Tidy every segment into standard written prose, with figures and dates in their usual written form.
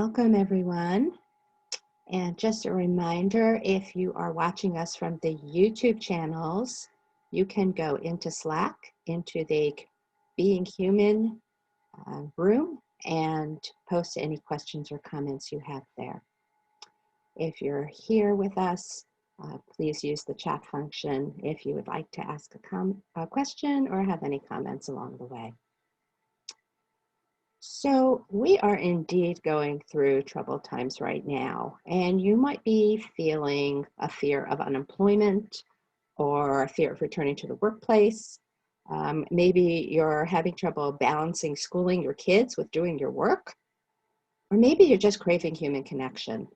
Welcome everyone. And just a reminder, if you are watching us from the YouTube channels, you can go into Slack, into the Being Human room and post any questions or comments you have there. If you're here with us, please use the chat function if you would like to ask a question or have any comments along the way. So we are indeed going through troubled times right now, and you might be feeling a fear of unemployment or a fear of returning to the workplace. Maybe you're having trouble balancing schooling your kids with doing your work, or maybe you're just craving human connection.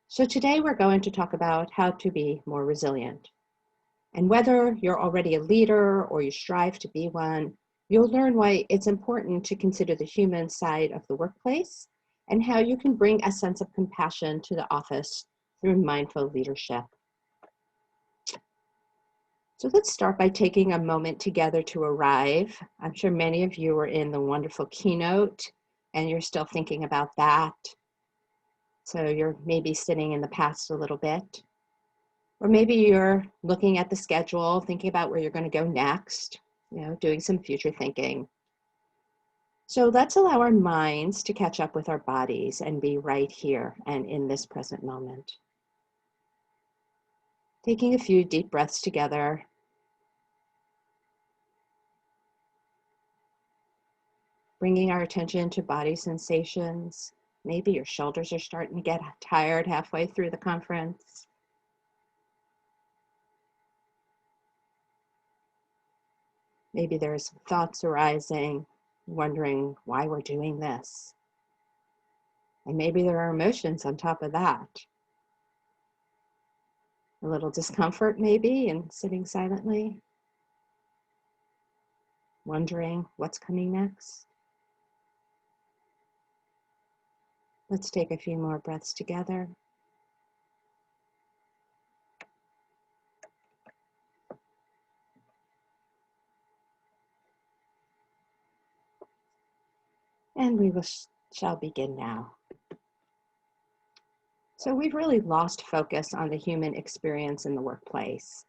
So today we're going to talk about how to be more resilient. And whether you're already a leader or you strive to be one, you'll learn why it's important to consider the human side of the workplace and how you can bring a sense of compassion to the office through mindful leadership. So let's start by taking a moment together to arrive. I'm sure many of you were in the wonderful keynote and you're still thinking about that. So you're maybe sitting in the past a little bit. Or maybe you're looking at the schedule, thinking about where you're going to go next, doing some future thinking. So let's allow our minds to catch up with our bodies and be right here and in this present moment. Taking a few deep breaths together. Bringing our attention to body sensations. Maybe your shoulders are starting to get tired halfway through the conference. Maybe there's thoughts arising, wondering why we're doing this. And maybe there are emotions on top of that. A little discomfort maybe, and sitting silently, wondering what's coming next. Let's take a few more breaths together. And we shall begin now. So we've really lost focus on the human experience in the workplace.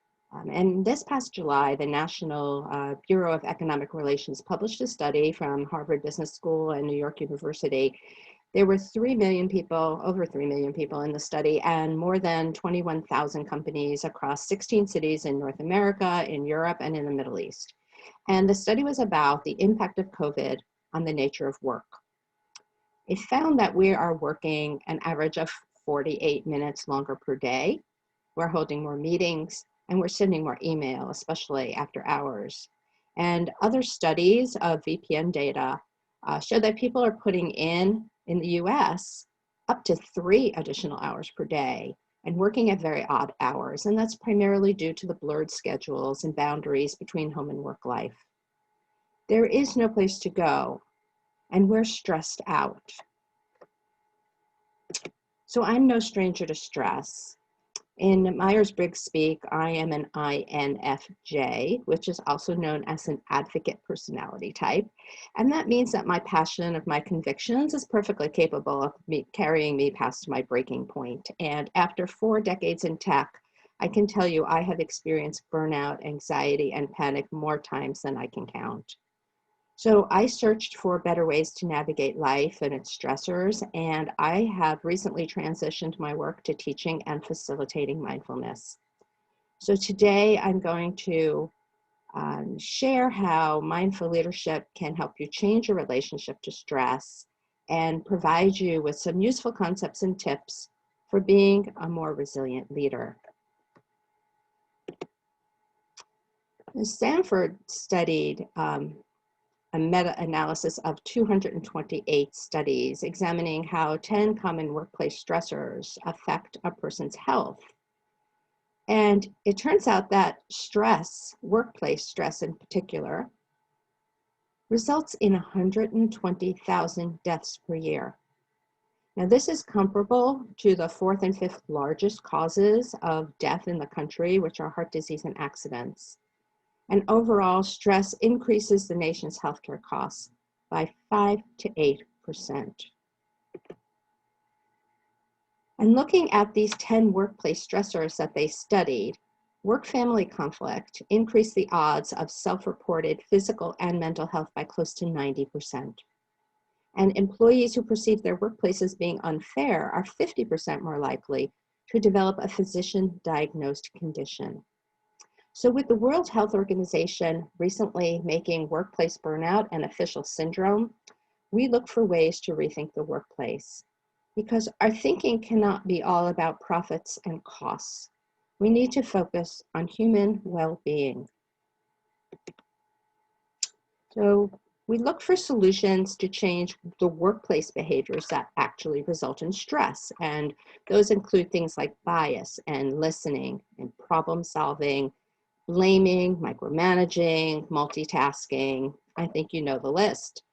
And this past July, the National Bureau of Economic Relations published a study from Harvard Business School and New York University. There were 3 million people, over 3 million people in the study, and more than 21,000 companies across 16 cities in North America, in Europe, and in the Middle East. And the study was about the impact of COVID on the nature of work. It found that we are working an average of 48 minutes longer per day. We're holding more meetings, and we're sending more email, especially after hours. And other studies of VPN data show that people are putting in the US, up to 3 additional hours per day and working at very odd hours. And that's primarily due to the blurred schedules and boundaries between home and work life. There is no place to go, and we're stressed out. So I'm no stranger to stress. In Myers-Briggs speak, I am an INFJ, which is also known as an advocate personality type. And that means that my passion of my convictions is perfectly capable of carrying me past my breaking point. And after 4 decades in tech, I can tell you I have experienced burnout, anxiety, and panic more times than I can count. So I searched for better ways to navigate life and its stressors, and I have recently transitioned my work to teaching and facilitating mindfulness. So today I'm going to share how mindful leadership can help you change your relationship to stress and provide you with some useful concepts and tips for being a more resilient leader. Stanford studied a meta-analysis of 228 studies examining how 10 common workplace stressors affect a person's health. And it turns out that stress, workplace stress in particular, results in 120,000 deaths per year. Now, this is comparable to the 4th and 5th largest causes of death in the country, which are heart disease and accidents. And overall, stress increases the nation's healthcare costs by 5 to 8%. And looking at these 10 workplace stressors that they studied, work-family conflict increased the odds of self-reported physical and mental health by close to 90%. And employees who perceive their workplace as being unfair are 50% more likely to develop a physician-diagnosed condition. So with the World Health Organization recently making workplace burnout an official syndrome, we look for ways to rethink the workplace, because our thinking cannot be all about profits and costs. We need to focus on human well-being. So we look for solutions to change the workplace behaviors that actually result in stress. And those include things like bias and listening and problem solving, blaming, micromanaging, multitasking. I think you know the list.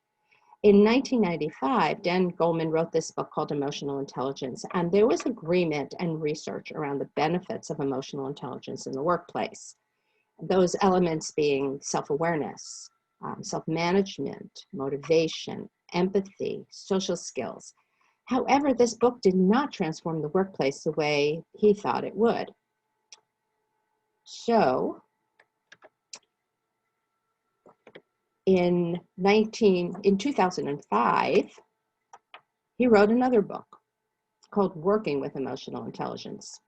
In 1995, Dan Goleman wrote this book called Emotional Intelligence, and there was agreement and research around the benefits of emotional intelligence in the workplace. Those elements being self-awareness, self-management, motivation, empathy, social skills. However, this book did not transform the workplace the way he thought it would. So, in 2005, he wrote another book called Working with Emotional Intelligence.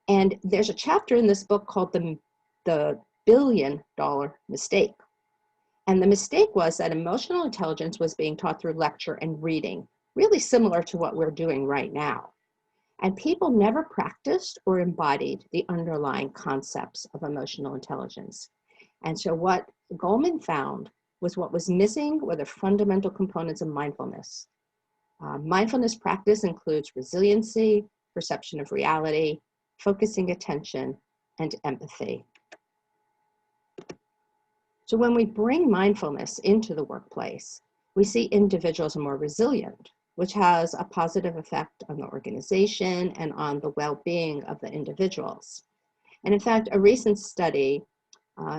And there's a chapter in this book called the $1 billion mistake. And the mistake was that emotional intelligence was being taught through lecture and reading, really similar to what we're doing right now. And people never practiced or embodied the underlying concepts of emotional intelligence. And so what Goleman found was what was missing were the fundamental components of mindfulness. Mindfulness practice includes resiliency, perception of reality, focusing attention, and empathy. So when we bring mindfulness into the workplace, we see individuals are more resilient, which has a positive effect on the organization and on the well-being of the individuals. And in fact, a recent study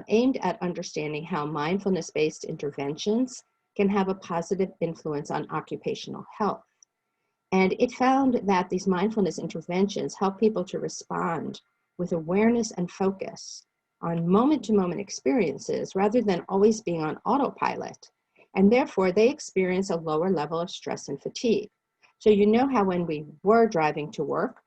aimed at understanding how mindfulness-based interventions can have a positive influence on occupational health. And it found that these mindfulness interventions help people to respond with awareness and focus on moment-to-moment experiences rather than always being on autopilot. And therefore, they experience a lower level of stress and fatigue. So you know how when we were driving to work,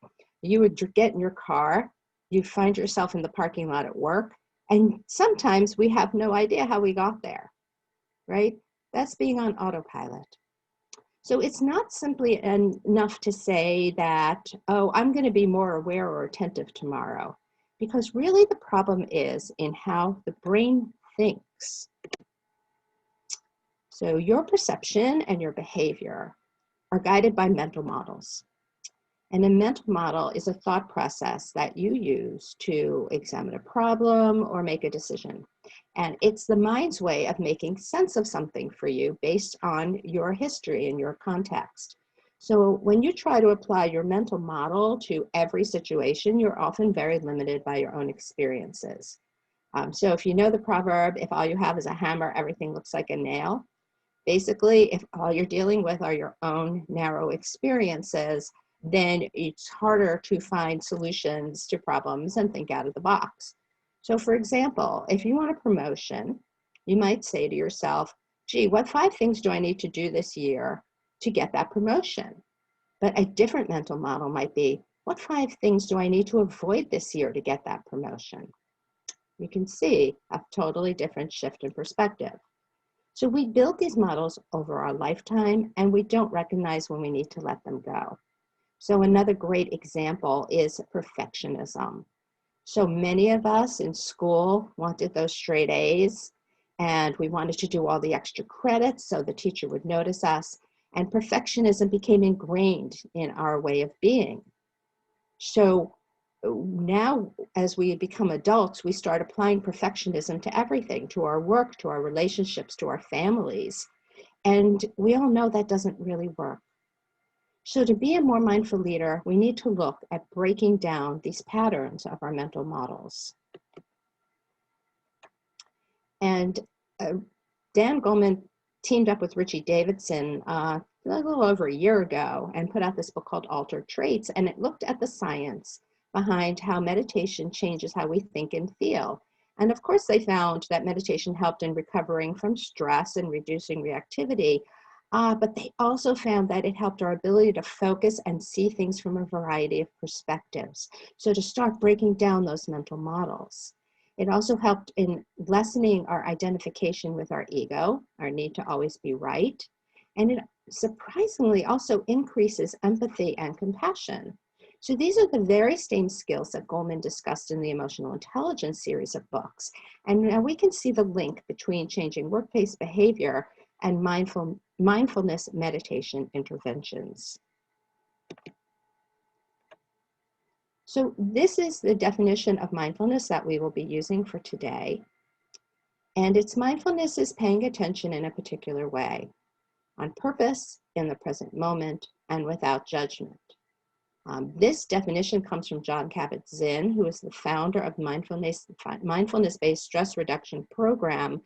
you would get in your car, you find yourself in the parking lot at work, and sometimes we have no idea how we got there, right? That's being on autopilot. So it's not simply enough to say that, oh, I'm going to be more aware or attentive tomorrow, because really the problem is in how the brain thinks. So your perception and your behavior are guided by mental models. And a mental model is a thought process that you use to examine a problem or make a decision. And it's the mind's way of making sense of something for you based on your history and your context. So when you try to apply your mental model to every situation, you're often very limited by your own experiences. So if you know the proverb, if all you have is a hammer, everything looks like a nail. Basically, if all you're dealing with are your own narrow experiences, then it's harder to find solutions to problems and think out of the box. So for example, if you want a promotion, you might say to yourself, gee, what 5 things do I need to do this year to get that promotion? But a different mental model might be, what 5 things do I need to avoid this year to get that promotion? You can see a totally different shift in perspective. So we build these models over our lifetime, and we don't recognize when we need to let them go. So another great example is perfectionism. So many of us in school wanted those straight A's, and we wanted to do all the extra credits so the teacher would notice us, and perfectionism became ingrained in our way of being. So now, as we become adults, we start applying perfectionism to everything, to our work, to our relationships, to our families. And we all know that doesn't really work. So to be a more mindful leader, we need to look at breaking down these patterns of our mental models. And Dan Goleman teamed up with Richie Davidson a little over a year ago and put out this book called Altered Traits, and it looked at the science behind how meditation changes how we think and feel. And of course, they found that meditation helped in recovering from stress and reducing reactivity, but they also found that it helped our ability to focus and see things from a variety of perspectives. So to start breaking down those mental models. It also helped in lessening our identification with our ego, our need to always be right. And it surprisingly also increases empathy and compassion. So these are the very same skills that Goleman discussed in the Emotional Intelligence series of books. And now we can see the link between changing workplace behavior and mindfulness meditation interventions. So this is the definition of mindfulness that we will be using for today. And its mindfulness is paying attention in a particular way, on purpose, in the present moment, and without judgment. This definition comes from Jon Kabat-Zinn, who is the founder of mindfulness-based stress reduction program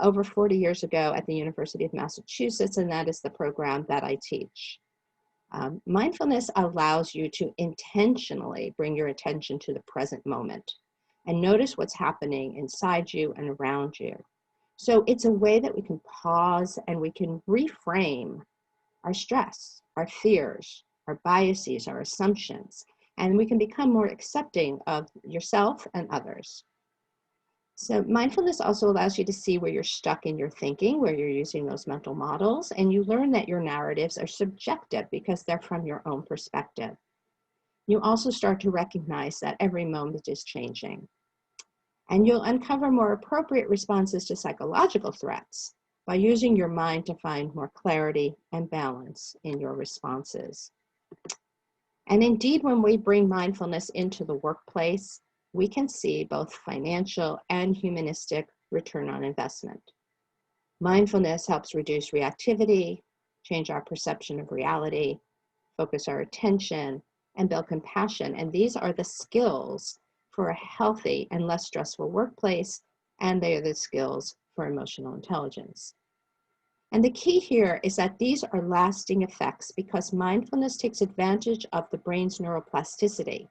over 40 years ago at the University of Massachusetts, and that is the program that I teach. Mindfulness allows you to intentionally bring your attention to the present moment and notice what's happening inside you and around you. So it's a way that we can pause and we can reframe our stress, our fears, our biases, our assumptions, and we can become more accepting of yourself and others. So mindfulness also allows you to see where you're stuck in your thinking, where you're using those mental models, and you learn that your narratives are subjective because they're from your own perspective. You also start to recognize that every moment is changing. And you'll uncover more appropriate responses to psychological threats by using your mind to find more clarity and balance in your responses. And indeed, when we bring mindfulness into the workplace, we can see both financial and humanistic return on investment. Mindfulness helps reduce reactivity, change our perception of reality, focus our attention, and build compassion. And these are the skills for a healthy and less stressful workplace, and they are the skills for emotional intelligence. And the key here is that these are lasting effects because mindfulness takes advantage of the brain's neuroplasticity,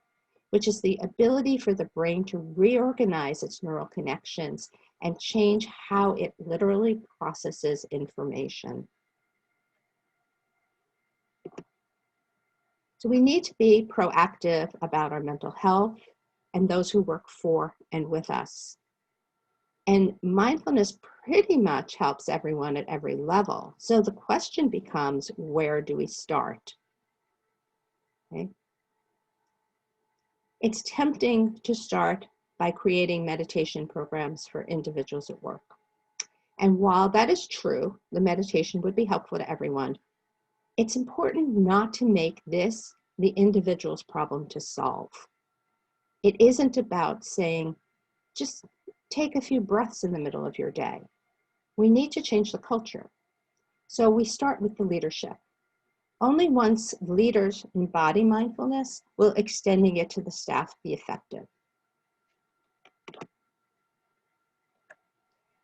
which is the ability for the brain to reorganize its neural connections and change how it literally processes information. So we need to be proactive about our mental health and those who work for and with us. And mindfulness pretty much helps everyone at every level. So the question becomes, where do we start? Okay. It's tempting to start by creating meditation programs for individuals at work. And while that is true, the meditation would be helpful to everyone. It's important not to make this the individual's problem to solve. It isn't about saying, just take a few breaths in the middle of your day. We need to change the culture. So we start with the leadership. Only once leaders embody mindfulness will extending it to the staff be effective.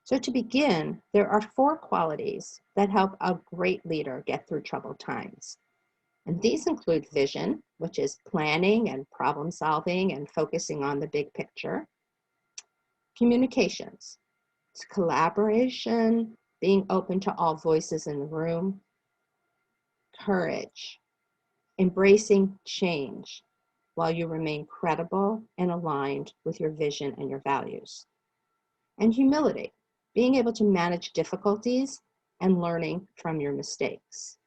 So to begin, there are 4 qualities that help a great leader get through troubled times. And these include vision, which is planning and problem solving and focusing on the big picture. Communications, it's collaboration, being open to all voices in the room. Courage, embracing change while you remain credible and aligned with your vision and your values. And humility, being able to manage difficulties and learning from your mistakes.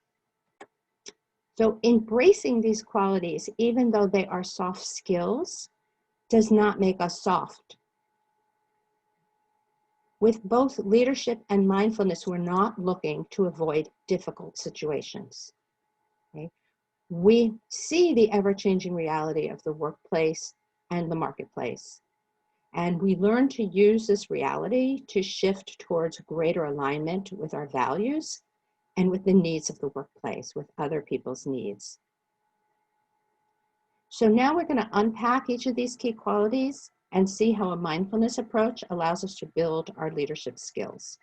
So embracing these qualities, even though they are soft skills, does not make us soft. With both leadership and mindfulness, we're not looking to avoid difficult situations. Okay? We see the ever-changing reality of the workplace and the marketplace. And we learn to use this reality to shift towards greater alignment with our values and with the needs of the workplace, with other people's needs. So now we're going to unpack each of these key qualities and see how a mindfulness approach allows us to build our leadership skills.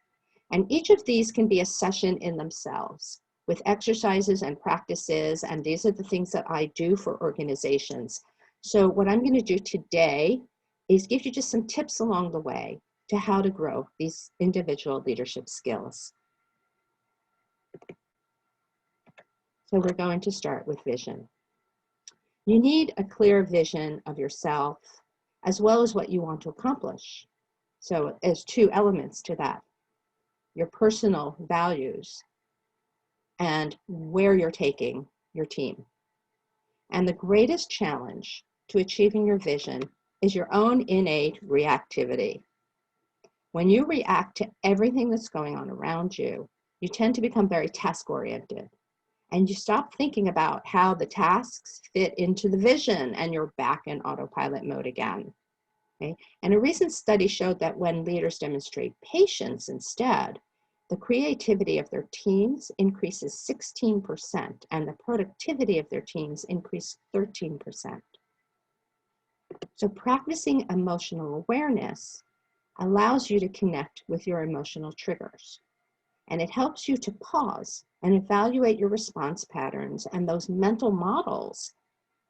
And each of these can be a session in themselves. with exercises and practices, and these are the things that I do for organizations. So what I'm going to do today is give you just some tips along the way to how to grow these individual leadership skills. So we're going to start with vision. You need a clear vision of yourself as well as what you want to accomplish. So there's two elements to that: your personal values and where you're taking your team. And the greatest challenge to achieving your vision is your own innate reactivity. When you react to everything that's going on around you, you tend to become very task-oriented. And you stop thinking about how the tasks fit into the vision, and you're back in autopilot mode again. Okay? And a recent study showed that when leaders demonstrate patience instead, the creativity of their teams increases 16%, and the productivity of their teams increased 13%. So practicing emotional awareness allows you to connect with your emotional triggers. And it helps you to pause and evaluate your response patterns and those mental models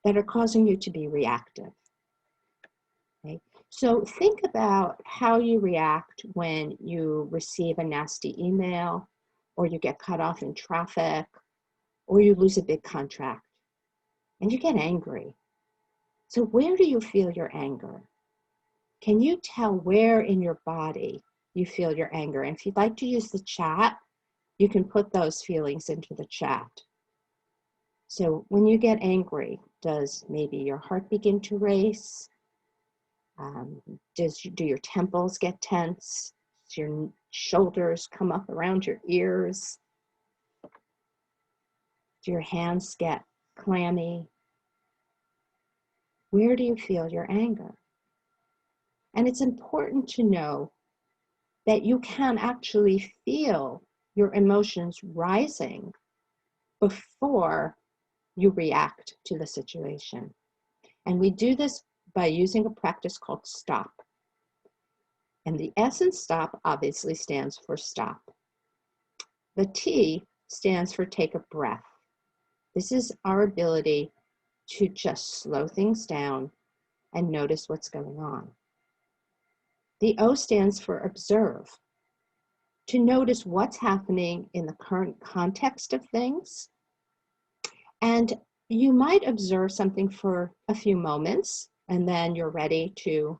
that are causing you to be reactive. Okay? So think about how you react when you receive a nasty email, or you get cut off in traffic, or you lose a big contract, and you get angry. So where do you feel your anger? Can you tell where in your body you feel your anger? And if you'd like to use the chat, you can put those feelings into the chat. So when you get angry, does maybe your heart begin to race? Do your temples get tense? Do your shoulders come up around your ears? Do your hands get clammy? Where do you feel your anger? And it's important to know that you can actually feel your emotions rising before you react to the situation. And we do this by using a practice called STOP. And the S in STOP obviously stands for stop. The T stands for take a breath. This is our ability to just slow things down and notice what's going on. The O stands for observe, to notice what's happening in the current context of things. And you might observe something for a few moments, and then you're ready to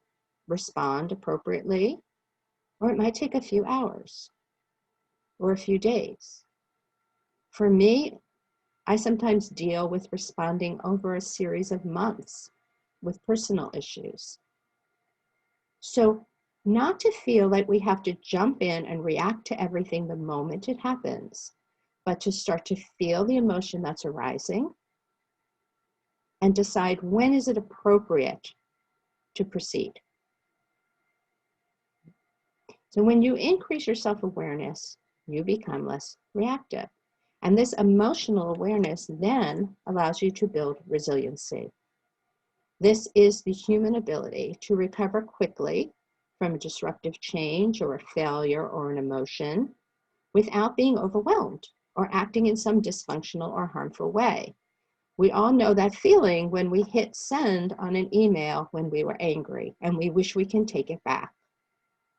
respond appropriately, or it might take a few hours or a few days. For me, I sometimes deal with responding over a series of months with personal issues. So not to feel like we have to jump in and react to everything the moment it happens, but to start to feel the emotion that's arising and decide when is it appropriate to proceed. So when you increase your self-awareness, you become less reactive. And this emotional awareness then allows you to build resiliency. This is the human ability to recover quickly from a disruptive change or a failure or an emotion without being overwhelmed or acting in some dysfunctional or harmful way. We all know that feeling when we hit send on an email when we were angry and we wish we can take it back.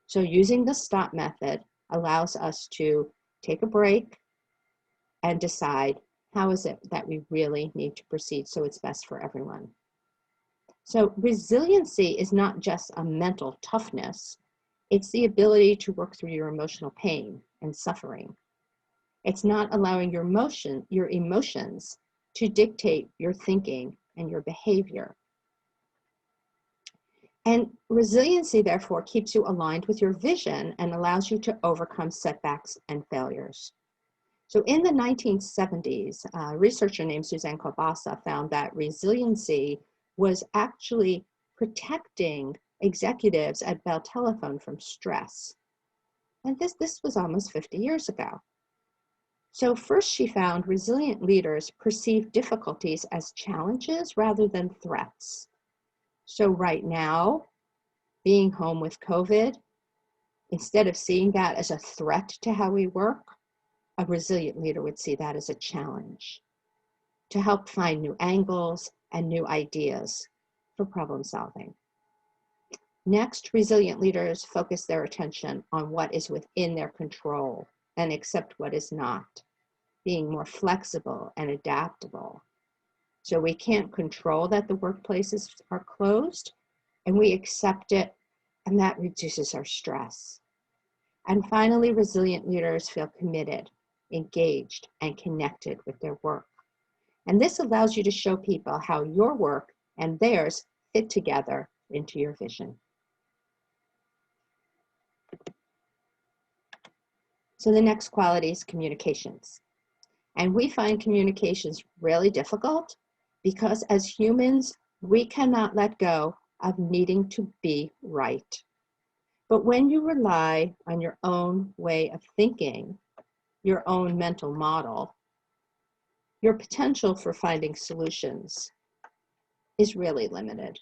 So using the STOP method allows us to take a break and decide how is it that we really need to proceed so it's best for everyone. So resiliency is not just a mental toughness, it's the ability to work through your emotional pain and suffering. It's not allowing your emotions to dictate your thinking and your behavior. And resiliency, therefore, keeps you aligned with your vision and allows you to overcome setbacks and failures. So in the 1970s, a researcher named Suzanne Kobasa found that resiliency was actually protecting executives at Bell Telephone from stress. And this was almost 50 years ago. So first she found resilient leaders perceive difficulties as challenges rather than threats. So right now, being home with COVID, instead of seeing that as a threat to how we work, a resilient leader would see that as a challenge to help find new angles and new ideas for problem solving. Next, resilient leaders focus their attention on what is within their control and accept what is not, being more flexible and adaptable. So we can't control that the workplaces are closed, and we accept it, and that reduces our stress. And finally, resilient leaders feel committed, engaged, and connected with their work. And this allows you to show people how your work and theirs fit together into your vision. So the next quality is communications. And we find communications really difficult because as humans, we cannot let go of needing to be right. But when you rely on your own way of thinking, your own mental model, your potential for finding solutions is really limited.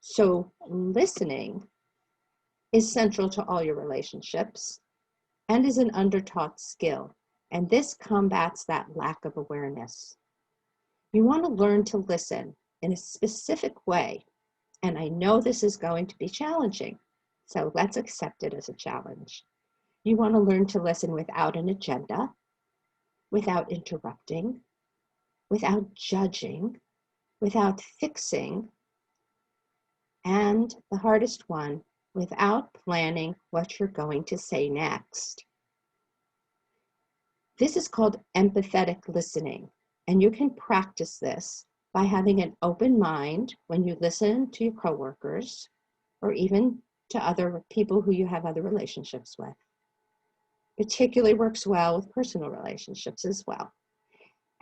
So listening is central to all your relationships and is an undertaught skill. And this combats that lack of awareness. You want to learn to listen in a specific way. And I know this is going to be challenging, so let's accept it as a challenge. You want to learn to listen without an agenda, without interrupting, without judging, without fixing, and the hardest one, without planning what you're going to say next. This is called empathetic listening, and you can practice this by having an open mind when you listen to your coworkers or even to other people who you have other relationships with. Particularly works well with personal relationships as well.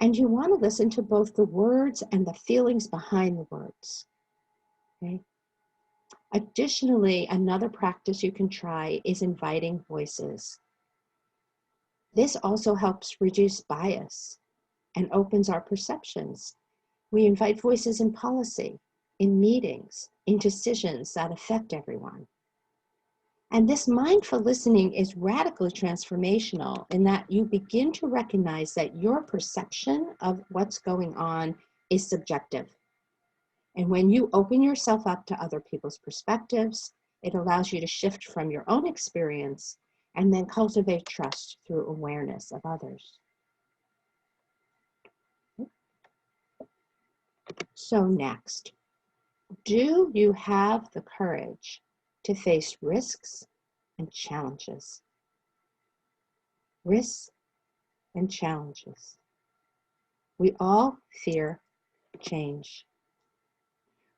And you want to listen to both the words and the feelings behind the words. Okay? Additionally, another practice you can try is inviting voices. This also helps reduce bias and opens our perceptions. We invite voices in policy, in meetings, in decisions that affect everyone. And this mindful listening is radically transformational in that you begin to recognize that your perception of what's going on is subjective. And when you open yourself up to other people's perspectives, it allows you to shift from your own experience and then cultivate trust through awareness of others. So next, do you have the courage to face risks and challenges? Risks and challenges. We all fear change.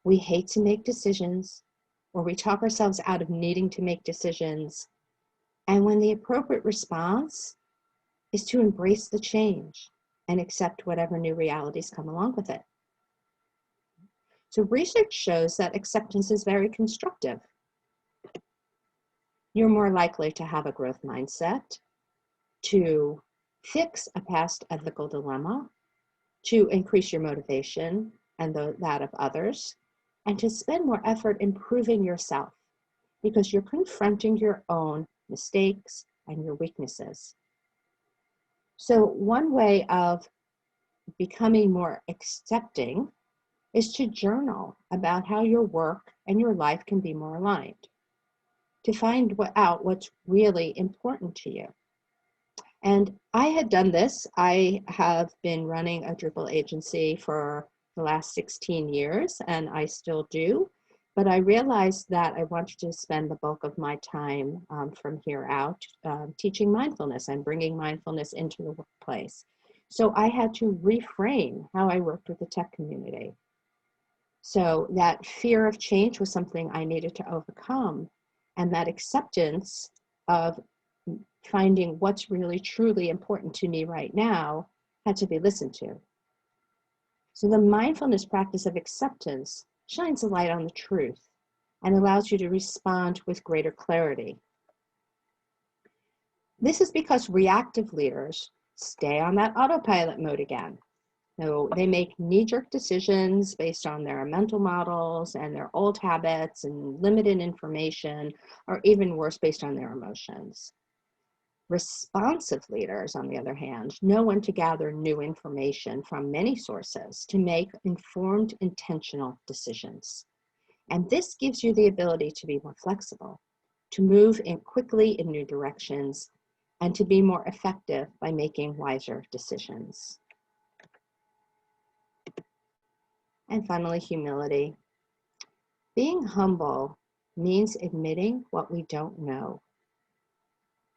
We hate to make decisions, or we talk ourselves out of needing to make decisions. And when the appropriate response is to embrace the change and accept whatever new realities come along with it. So research shows that acceptance is very constructive. You're more likely to have a growth mindset, to fix a past ethical dilemma, to increase your motivation and that of others, and to spend more effort improving yourself because you're confronting your own mistakes and your weaknesses. So one way of becoming more accepting is to journal about how your work and your life can be more aligned, to find out what's really important to you. And I had done this. I have been running a Drupal agency for the last 16 years, and I still do. But I realized that I wanted to spend the bulk of my time from here out teaching mindfulness and bringing mindfulness into the workplace. So I had to reframe how I worked with the tech community. So that fear of change was something I needed to overcome, and that acceptance of finding what's really truly important to me right now had to be listened to. So the mindfulness practice of acceptance shines a light on the truth and allows you to respond with greater clarity. This is because reactive leaders stay on that autopilot mode again. So they make knee-jerk decisions based on their mental models and their old habits and limited information, or even worse, based on their emotions. Responsive leaders, on the other hand, know when to gather new information from many sources to make informed, intentional decisions. And this gives you the ability to be more flexible, to move in quickly in new directions, and to be more effective by making wiser decisions. And finally, humility. Being humble means admitting what we don't know.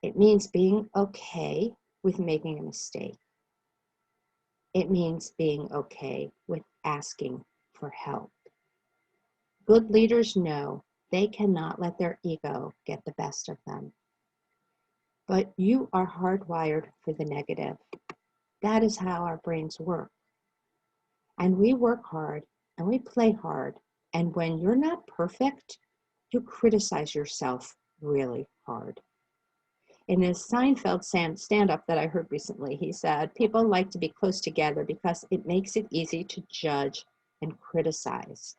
It means being okay with making a mistake. It means being okay with asking for help. Good leaders know they cannot let their ego get the best of them. But you are hardwired for the negative. That is how our brains work. And we work hard and we play hard. And when you're not perfect, you criticize yourself really hard. In his Seinfeld stand-up that I heard recently, he said, people like to be close together because it makes it easy to judge and criticize.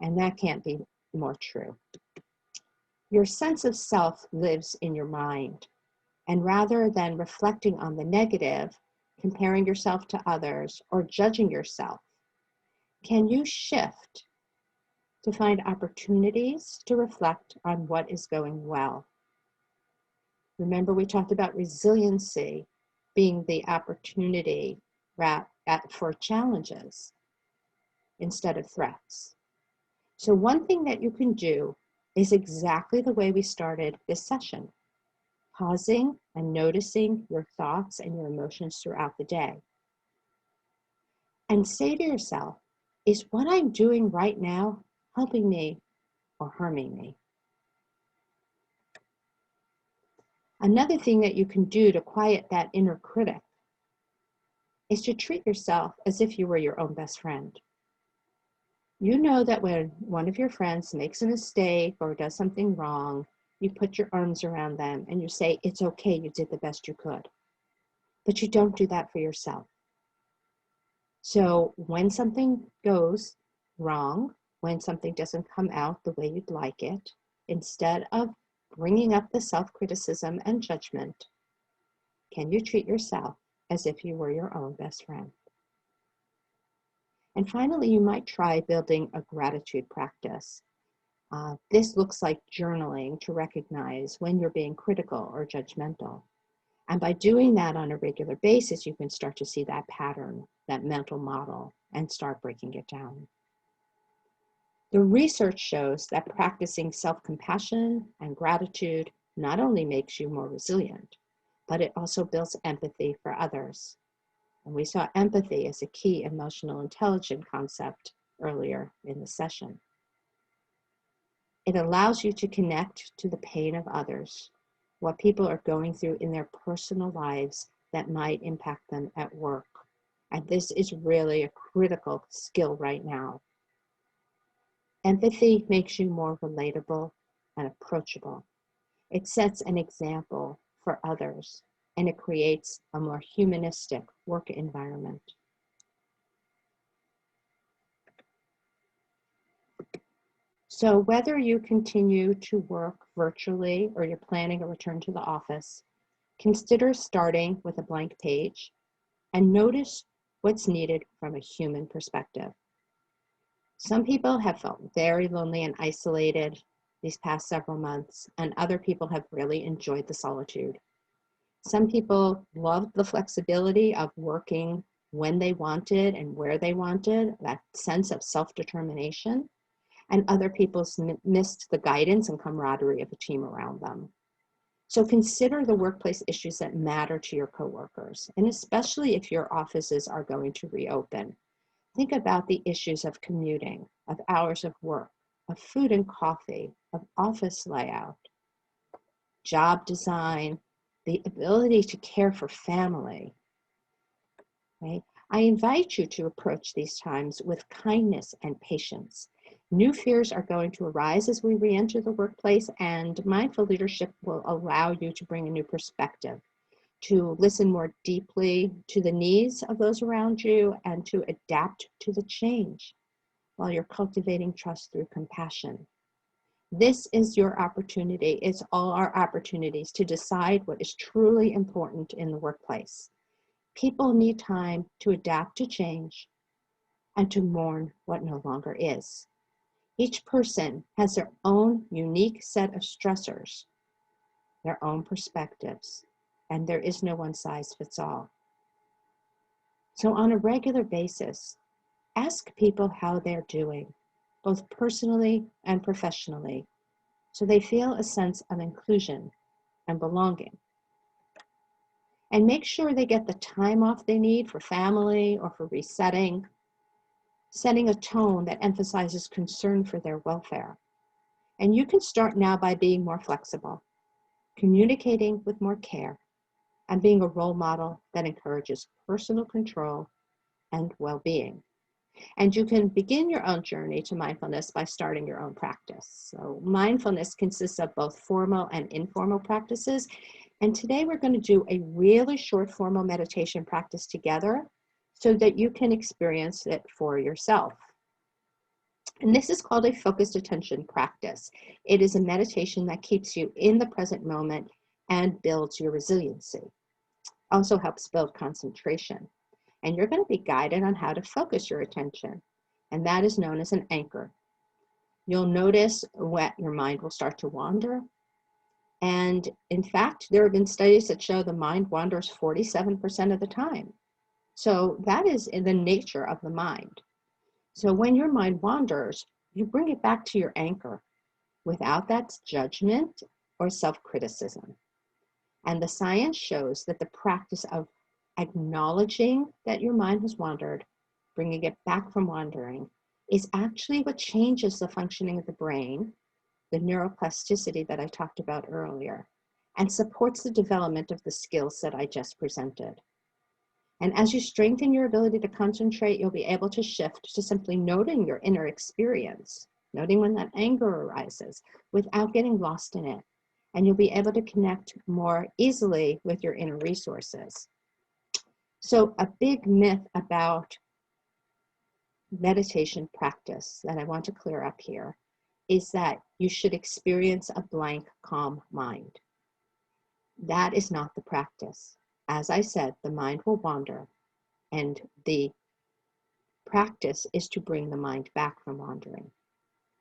And that can't be more true. Your sense of self lives in your mind. And rather than reflecting on the negative, comparing yourself to others, or judging yourself, can you shift to find opportunities to reflect on what is going well? Remember, we talked about resiliency being the opportunity for challenges instead of threats. So one thing that you can do is exactly the way we started this session, pausing and noticing your thoughts and your emotions throughout the day. And say to yourself, is what I'm doing right now helping me or harming me? Another thing that you can do to quiet that inner critic is to treat yourself as if you were your own best friend. You know that when one of your friends makes a mistake or does something wrong, you put your arms around them and you say, it's okay, you did the best you could. But you don't do that for yourself. So when something goes wrong, when something doesn't come out the way you'd like it, instead of bringing up the self-criticism and judgment, can you treat yourself as if you were your own best friend? And finally, you might try building a gratitude practice. This looks like journaling to recognize when you're being critical or judgmental. And by doing that on a regular basis, you can start to see that pattern, that mental model, and start breaking it down. The research shows that practicing self-compassion and gratitude not only makes you more resilient, but it also builds empathy for others. And we saw empathy as a key emotional intelligence concept earlier in the session. It allows you to connect to the pain of others, what people are going through in their personal lives that might impact them at work. And this is really a critical skill right now. Empathy makes you more relatable and approachable. It sets an example for others, and it creates a more humanistic work environment. So whether you continue to work virtually or you're planning a return to the office, consider starting with a blank page and notice what's needed from a human perspective. Some people have felt very lonely and isolated these past several months, and other people have really enjoyed the solitude. Some people loved the flexibility of working when they wanted and where they wanted, that sense of self-determination, and other people missed the guidance and camaraderie of a team around them. So consider the workplace issues that matter to your coworkers, and especially if your offices are going to reopen. Think about the issues of commuting, of hours of work, of food and coffee, of office layout, job design, the ability to care for family. Right? I invite you to approach these times with kindness and patience. New fears are going to arise as we re-enter the workplace, and mindful leadership will allow you to bring a new perspective, to listen more deeply to the needs of those around you and to adapt to the change while you're cultivating trust through compassion. This is your opportunity. It's all our opportunities to decide what is truly important in the workplace. People need time to adapt to change and to mourn what no longer is. Each person has their own unique set of stressors, their own perspectives, and there is no one size fits all. So on a regular basis, ask people how they're doing, both personally and professionally, so they feel a sense of inclusion and belonging. And make sure they get the time off they need for family or for resetting, setting a tone that emphasizes concern for their welfare. And you can start now by being more flexible, communicating with more care, and being a role model that encourages personal control and well-being. And you can begin your own journey to mindfulness by starting your own practice. So mindfulness consists of both formal and informal practices. And today we're going to do a really short formal meditation practice together so that you can experience it for yourself. And this is called a focused attention practice. It is a meditation that keeps you in the present moment and builds your resiliency. Also helps build concentration. And you're going to be guided on how to focus your attention. And that is known as an anchor. You'll notice when your mind will start to wander. And in fact, there have been studies that show the mind wanders 47% of the time. So that is in the nature of the mind. So when your mind wanders, you bring it back to your anchor without that judgment or self-criticism. And the science shows that the practice of acknowledging that your mind has wandered, bringing it back from wandering, is actually what changes the functioning of the brain, the neuroplasticity that I talked about earlier, and supports the development of the skills that I just presented. And as you strengthen your ability to concentrate, you'll be able to shift to simply noting your inner experience, noting when that anger arises without getting lost in it. And you'll be able to connect more easily with your inner resources. So a big myth about meditation practice that I want to clear up here is that you should experience a blank, calm mind. That is not the practice. As I said, the mind will wander, and the practice is to bring the mind back from wandering.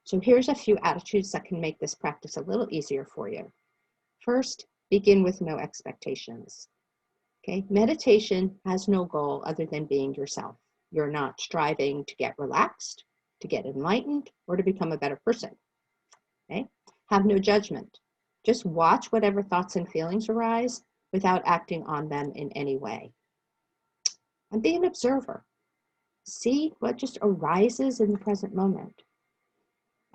So here's a few attitudes that can make this practice a little easier for you. First, begin with no expectations. Okay, meditation has no goal other than being yourself. You're not striving to get relaxed, to get enlightened, or to become a better person. Okay, have no judgment. Just watch whatever thoughts and feelings arise without acting on them in any way. And be an observer. See what just arises in the present moment.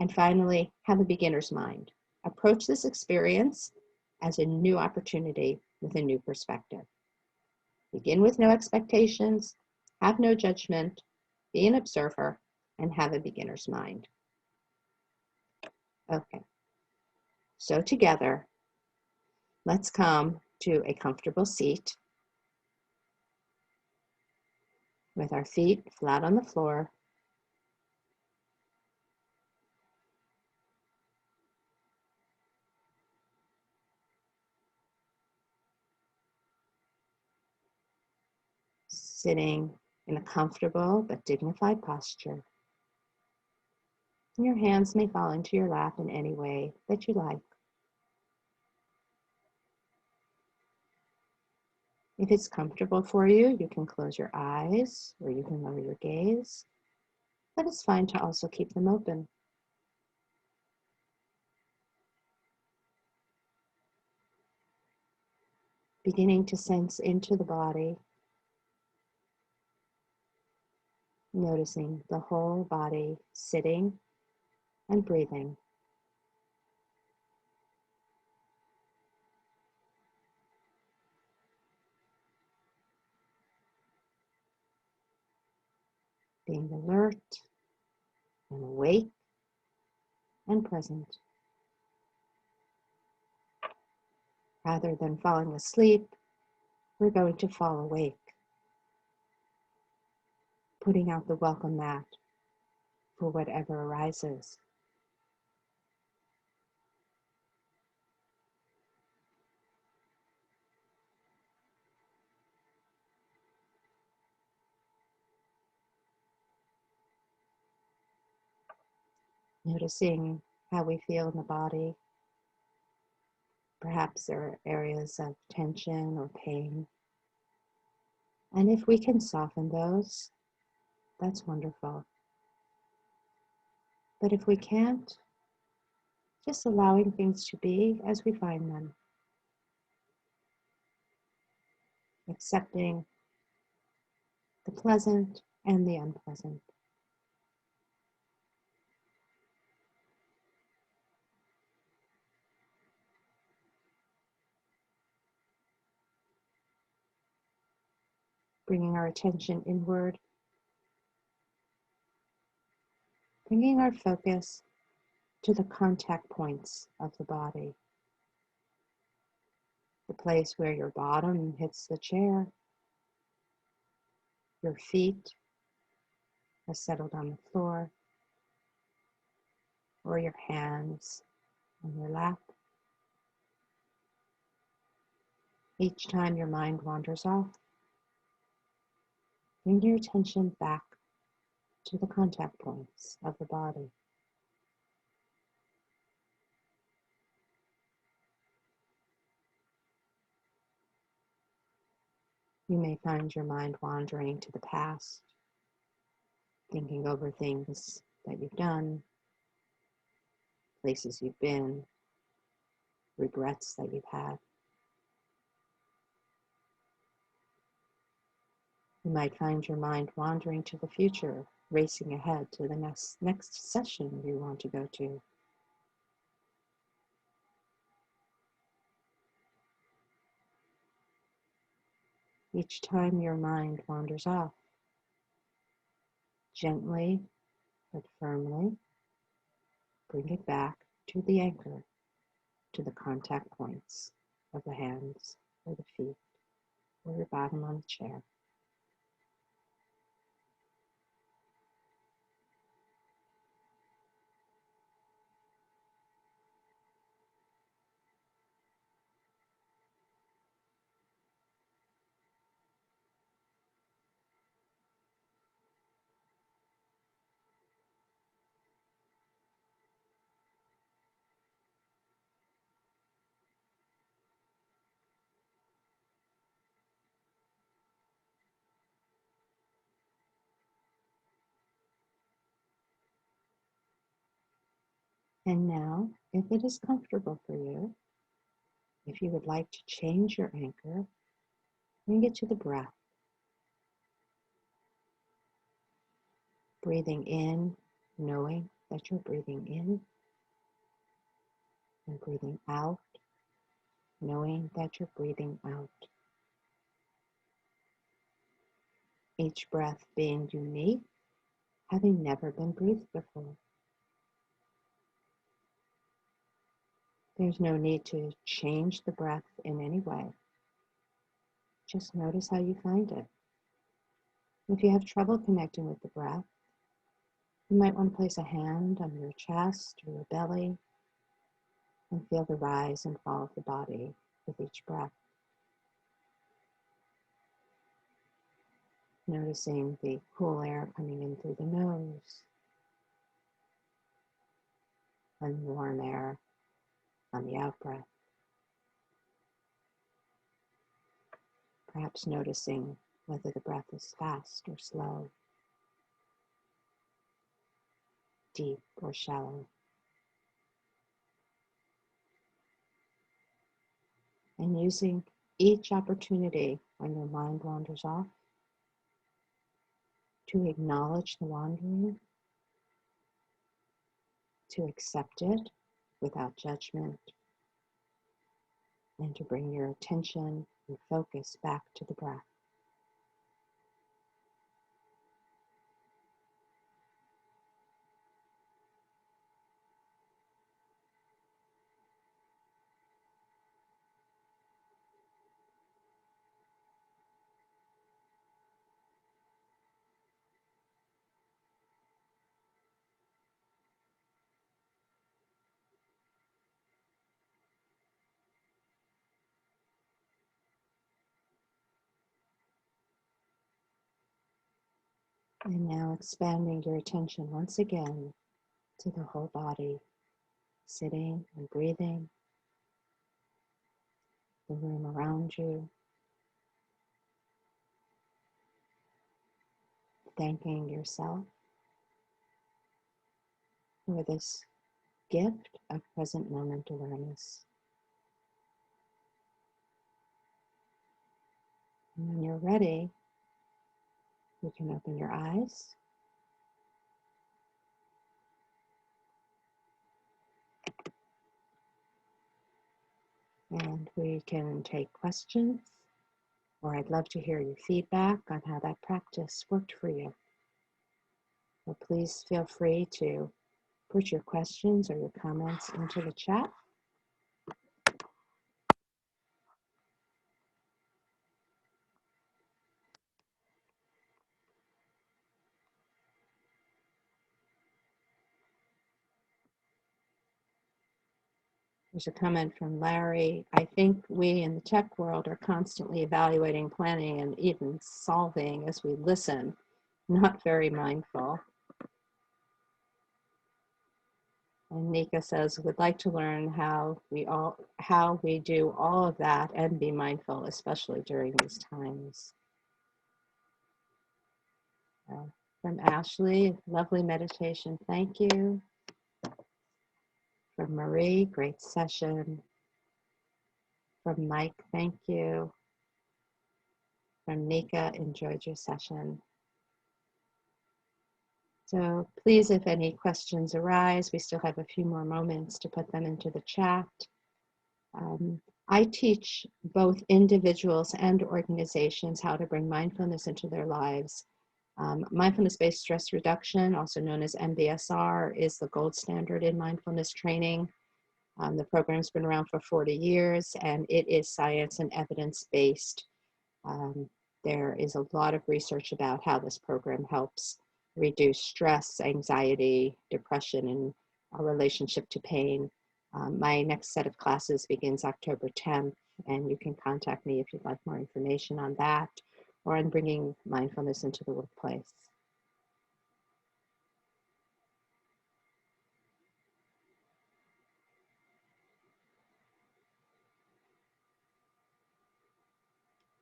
And finally, have a beginner's mind. Approach this experience as a new opportunity with a new perspective. Begin with no expectations, have no judgment, be an observer, and have a beginner's mind. Okay, so together, let's come to a comfortable seat with our feet flat on the floor. Sitting in a comfortable but dignified posture. Your hands may fall into your lap in any way that you like. If it's comfortable for you, you can close your eyes or you can lower your gaze, but it's fine to also keep them open. Beginning to sense into the body, noticing the whole body sitting and breathing. Being alert and awake and present. Rather than falling asleep, we're going to fall awake, putting out the welcome mat for whatever arises. Noticing how we feel in the body. Perhaps there are areas of tension or pain. And if we can soften those, that's wonderful. But if we can't, just allowing things to be as we find them. Accepting the pleasant and the unpleasant. Bringing our attention inward. Bringing our focus to the contact points of the body. The place where your bottom hits the chair, your feet are settled on the floor, or your hands on your lap. Each time your mind wanders off, bring your attention back to the contact points of the body. You may find your mind wandering to the past, thinking over things that you've done, places you've been, regrets that you've had. You might find your mind wandering to the future, racing ahead to the next session you want to go to. Each time your mind wanders off, gently but firmly bring it back to the anchor, to the contact points of the hands or the feet or your bottom on the chair. And now, if it is comfortable for you, if you would like to change your anchor, bring it to the breath. Breathing in, knowing that you're breathing in, and breathing out, knowing that you're breathing out. Each breath being unique, having never been breathed before. There's no need to change the breath in any way. Just notice how you find it. If you have trouble connecting with the breath, you might want to place a hand on your chest or your belly and feel the rise and fall of the body with each breath. Noticing the cool air coming in through the nose and warm air on the out-breath. Perhaps noticing whether the breath is fast or slow, deep or shallow. And using each opportunity when your mind wanders off to acknowledge the wandering, to accept it without judgment, and to bring your attention and focus back to the breath. And now expanding your attention once again to the whole body, sitting and breathing, the room around you, thanking yourself for this gift of present moment awareness. And when you're ready, you can open your eyes. And we can take questions, or I'd love to hear your feedback on how that practice worked for you. So please feel free to put your questions or your comments into the chat. There's a comment from Larry. I think we in the tech world are constantly evaluating, planning, and even solving as we listen, not very mindful. And Nika says, would like to learn how we do all of that and be mindful, especially during these times. From Ashley, lovely meditation, thank you. From Marie, great session. From Mike, thank you. From Nika, enjoyed your session. So please, if any questions arise, we still have a few more moments to put them into the chat. I teach both individuals and organizations how to bring mindfulness into their lives. Mindfulness-based stress reduction, also known as MBSR, is the gold standard in mindfulness training. The program's been around for 40 years, and it is science and evidence-based. There is a lot of research about how this program helps reduce stress, anxiety, depression, and our relationship to pain. My next set of classes begins October 10th, and you can contact me if you'd like more information on that or on bringing mindfulness into the workplace.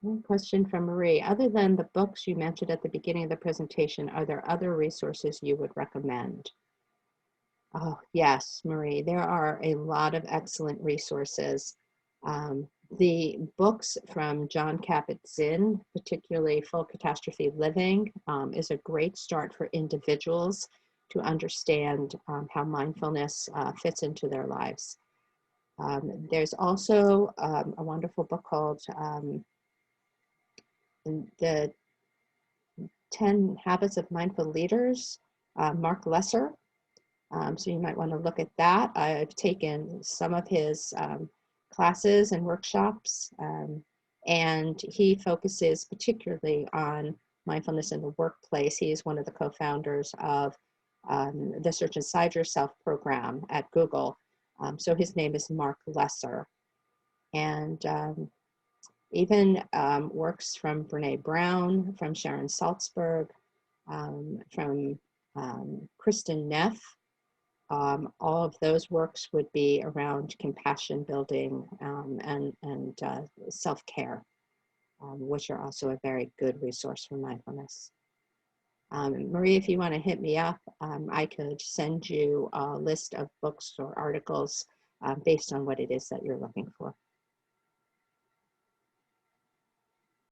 One question from Marie. Other than the books you mentioned at the beginning of the presentation, are there other resources you would recommend? Oh, yes, Marie, there are a lot of excellent resources. The books from John Kabat-Zinn, particularly Full Catastrophe Living, is a great start for individuals to understand how mindfulness fits into their lives. There's also a wonderful book called The 10 Habits of Mindful Leaders, Mark Lesser. So you might want to look at that. I've taken some of his classes and workshops, and he focuses particularly on mindfulness in the workplace. He is one of the co-founders of the Search Inside Yourself program at Google. So his name is Mark Lesser. And even works from Brene Brown, from Sharon Salzberg, from Kristen Neff. All of those works would be around compassion building and self-care, which are also a very good resource for mindfulness. Marie, if you want to hit me up, I could send you a list of books or articles based on what it is that you're looking for.